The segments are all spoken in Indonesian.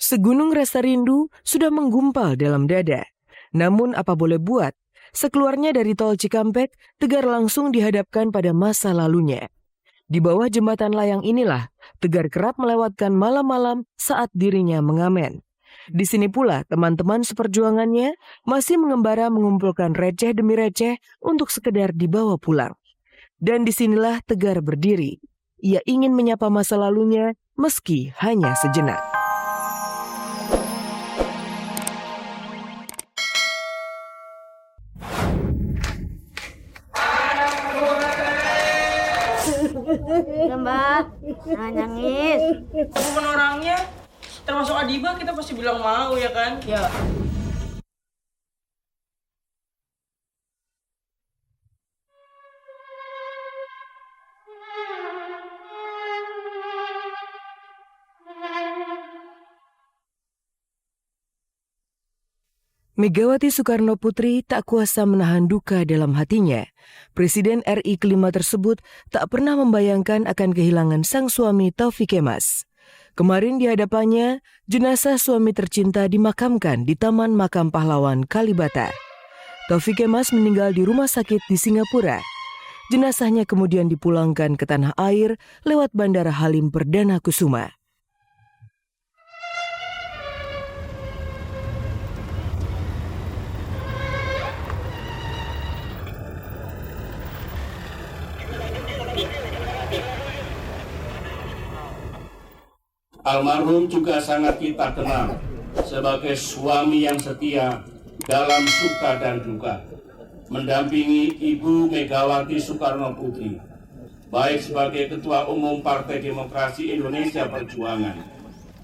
Segunung rasa rindu sudah menggumpal dalam dada. Namun apa boleh buat, sekeluarnya dari tol Cikampek, Tegar langsung dihadapkan pada masa lalunya. Di bawah jembatan layang inilah, Tegar kerap melewatkan malam-malam saat dirinya mengamen. Di sini pula teman-teman seperjuangannya masih mengembara mengumpulkan receh demi receh untuk sekedar dibawa pulang. Dan disinilah Tegar berdiri. Ia ingin menyapa masa lalunya meski hanya sejenak. Mbak, jangan nangis. Apapun orangnya, termasuk Adiba, kita pasti bilang mau ya kan? Ya. Megawati Soekarno Putri tak kuasa menahan duka dalam hatinya. Presiden RI kelima tersebut tak pernah membayangkan akan kehilangan sang suami Taufik Kemas. Kemarin di hadapannya, jenazah suami tercinta dimakamkan di Taman Makam Pahlawan Kalibata. Taufik Kemas meninggal di rumah sakit di Singapura. Jenazahnya kemudian dipulangkan ke tanah air lewat Bandara Halim Perdana Kusuma. Almarhum juga sangat kita kenal sebagai suami yang setia dalam suka dan duka, mendampingi Ibu Megawati Soekarno Putri, baik sebagai Ketua Umum Partai Demokrasi Indonesia Perjuangan,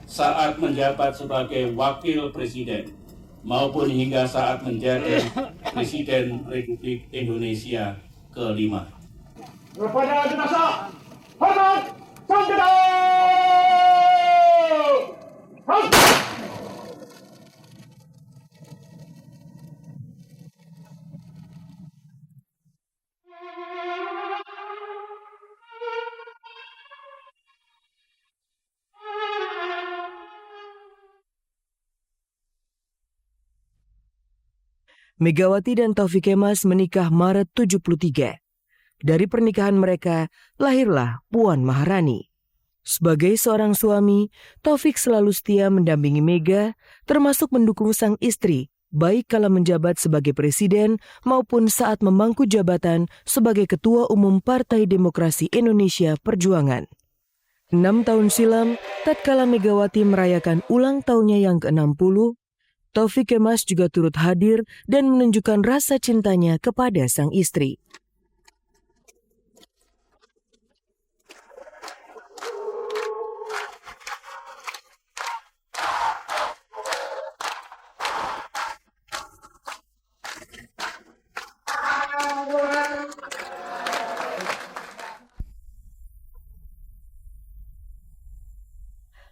saat menjabat sebagai Wakil Presiden, maupun hingga saat menjadi Presiden Republik Indonesia kelima. Kepada jenazah, hormat, samdera! Megawati dan Taufik Kemas menikah Maret 73. Dari pernikahan mereka, lahirlah Puan Maharani. Sebagai seorang suami, Taufik selalu setia mendampingi Mega, termasuk mendukung sang istri, baik kala menjabat sebagai presiden maupun saat memangku jabatan sebagai Ketua Umum Partai Demokrasi Indonesia Perjuangan. 6 tahun silam, tatkala Megawati merayakan ulang tahunnya yang ke-60, Taufik Kemas juga turut hadir dan menunjukkan rasa cintanya kepada sang istri.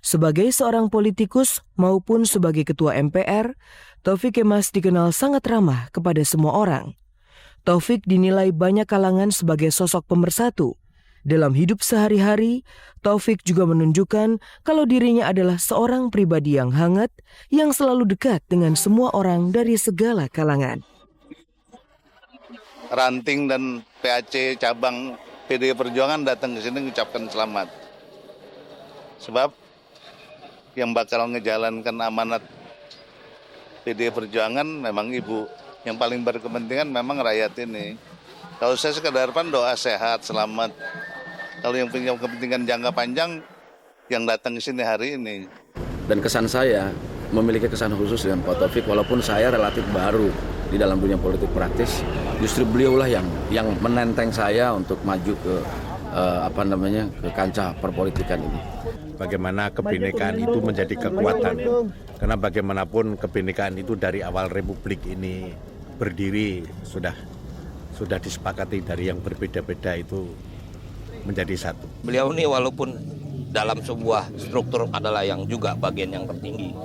Sebagai seorang politikus maupun sebagai ketua MPR, Taufik Kemas dikenal sangat ramah kepada semua orang. Taufik dinilai banyak kalangan sebagai sosok pemersatu. Dalam hidup sehari-hari, Taufik juga menunjukkan kalau dirinya adalah seorang pribadi yang hangat, yang selalu dekat dengan semua orang dari segala kalangan. Ranting dan PAC cabang PDI Perjuangan datang ke sini mengucapkan selamat. Sebab yang bakal ngejalankan amanat PDI Perjuangan memang ibu. Yang paling berkepentingan memang rakyat ini. Kalau saya sekedar doa sehat, selamat. Kalau yang punya kepentingan jangka panjang, yang datang ke sini hari ini. Dan kesan saya memiliki kesan khusus dengan Pak Taufik, walaupun saya relatif baru di dalam dunia politik praktis, justru beliaulah yang menenteng saya untuk maju ke ke kancah perpolitikan ini. Bagaimana kebinekaan itu menjadi kekuatan. Karena bagaimanapun kebinekaan itu dari awal Republik ini berdiri sudah disepakati dari yang berbeda-beda itu menjadi satu. Beliau ini walaupun dalam sebuah struktur adalah yang juga bagian yang tertinggi,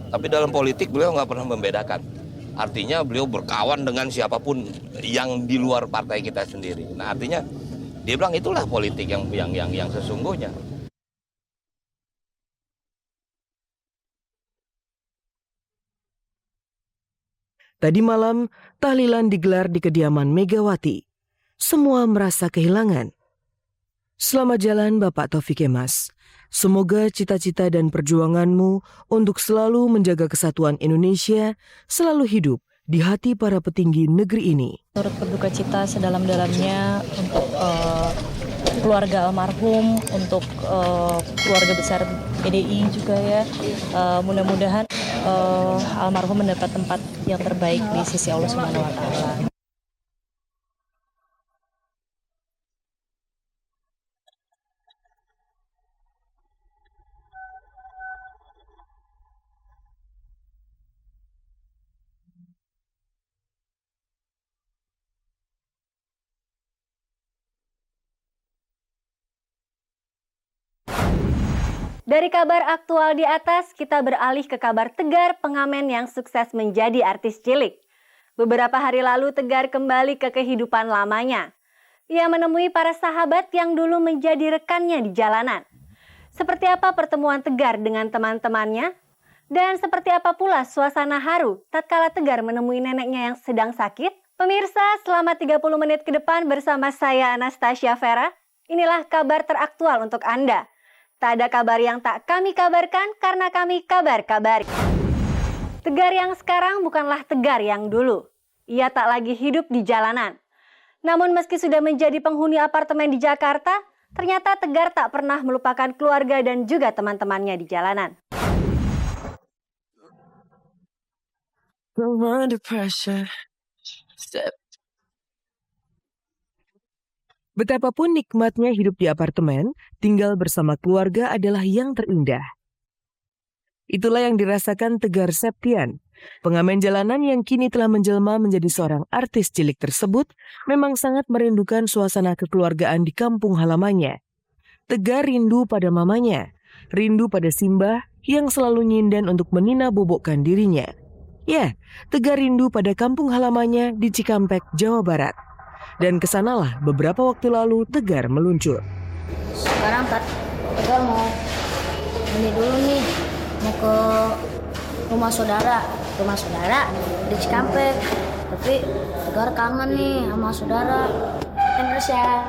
tapi dalam politik beliau nggak pernah membedakan. Artinya beliau berkawan dengan siapapun yang di luar partai kita sendiri. Nah artinya dia bilang itulah politik yang sesungguhnya. Tadi malam, tahlilan digelar di kediaman Megawati. Semua merasa kehilangan. Selamat jalan Bapak Taufik Kemas. Semoga cita-cita dan perjuanganmu untuk selalu menjaga kesatuan Indonesia selalu hidup di hati para petinggi negeri ini. Turut berduka cita sedalam-dalamnya untuk keluarga almarhum, untuk keluarga besar PDI juga ya. Mudah-mudahan almarhum mendapat tempat yang terbaik di sisi Allah Subhanahu wa Ta'ala. Dari kabar aktual di atas, kita beralih ke kabar Tegar, pengamen yang sukses menjadi artis cilik. Beberapa hari lalu Tegar kembali ke kehidupan lamanya. Ia menemui para sahabat yang dulu menjadi rekannya di jalanan. Seperti apa pertemuan Tegar dengan teman-temannya? Dan seperti apa pula suasana haru tatkala Tegar menemui neneknya yang sedang sakit? Pemirsa, selama 30 menit ke depan bersama saya Anastasia Vera, inilah kabar teraktual untuk Anda. Tak ada kabar yang tak kami kabarkan karena kami kabar-kabari. Tegar yang sekarang bukanlah Tegar yang dulu. Ia tak lagi hidup di jalanan. Namun meski sudah menjadi penghuni apartemen di Jakarta, ternyata Tegar tak pernah melupakan keluarga dan juga teman-temannya di jalanan. Betapapun nikmatnya hidup di apartemen, tinggal bersama keluarga adalah yang terindah. Itulah yang dirasakan Tegar Septian. Pengamen jalanan yang kini telah menjelma menjadi seorang artis cilik tersebut memang sangat merindukan suasana kekeluargaan di kampung halamannya. Tegar rindu pada mamanya, rindu pada Simbah yang selalu nyinden untuk menina bobokkan dirinya. Ya, Tegar rindu pada kampung halamannya di Cikampek, Jawa Barat. Dan kesanalah beberapa waktu lalu Tegar meluncur. Sekarang Tegar mau ini dulu nih, mau ke rumah saudara di Cikampek. Tapi Tegar kangen nih sama saudara. Terus ya.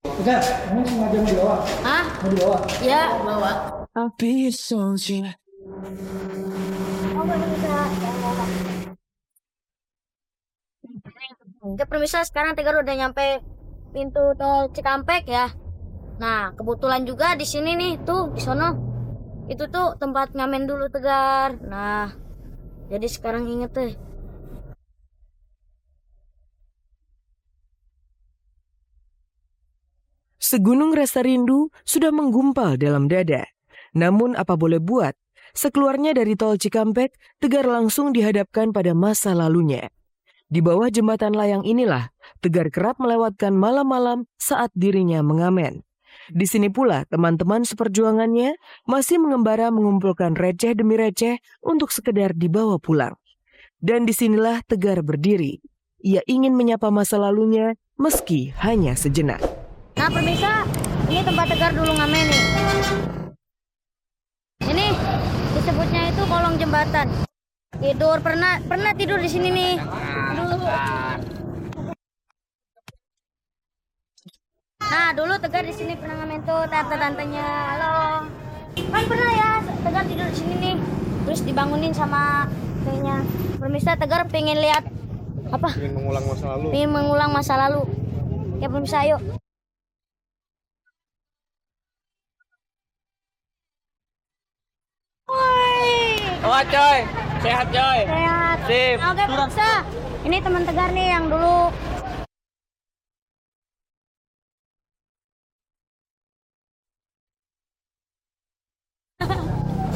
Tegar, kamu sengaja mau dibawa? Hah? Mau dibawa? Ya, bawa. Oke, permisa, sekarang Tegar udah nyampe pintu tol Cikampek ya. Nah, kebetulan juga di sini nih, tuh di sono. Itu tuh tempat ngamen dulu Tegar. Nah, jadi sekarang inget deh. Segunung rasa rindu sudah menggumpal dalam dada. Namun apa boleh buat, sekeluarnya dari tol Cikampek, Tegar langsung dihadapkan pada masa lalunya. Di bawah jembatan layang inilah, Tegar kerap melewatkan malam-malam saat dirinya mengamen. Di sini pula teman-teman seperjuangannya masih mengembara mengumpulkan receh demi receh untuk sekedar dibawa pulang. Dan disinilah Tegar berdiri. Ia ingin menyapa masa lalunya meski hanya sejenak. Nah, permisa, ini tempat Tegar dulu ngamen nih. Ini disebutnya itu kolong jembatan. Tidur, pernah tidur di sini nih. Nah, dulu Tegar di sini pernah ngamen tuh tante-tantenya. Halo. Kan pernah ya Tegar tidur di sini nih. Terus dibangunin sama kayaknya. Permisa, Tegar pengen lihat apa? Pengen mengulang masa lalu. Pengen mengulang masa lalu. Ya, permisa, ayo. Oh coy, sehat coy. Sehat. Sip. Oke, permisa. Ini teman Tegar nih yang dulu.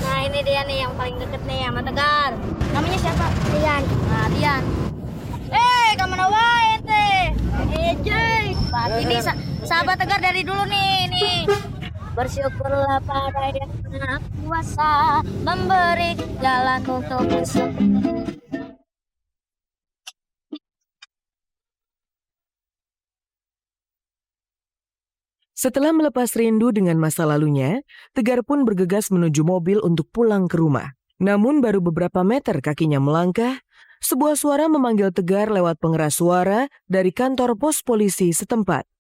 Nah, ini dia nih yang paling deket nih sama Tegar. Namanya siapa? Dian. Nah, Dian. Kemana wae ente? Jay. Ini sahabat Tegar dari dulu nih. Bersyukurlah pada yang maha kuasa memberi jalan untuk semua. Setelah melepas rindu dengan masa lalunya, Tegar pun bergegas menuju mobil untuk pulang ke rumah. Namun baru beberapa meter kakinya melangkah, sebuah suara memanggil Tegar lewat pengeras suara dari kantor pos polisi setempat.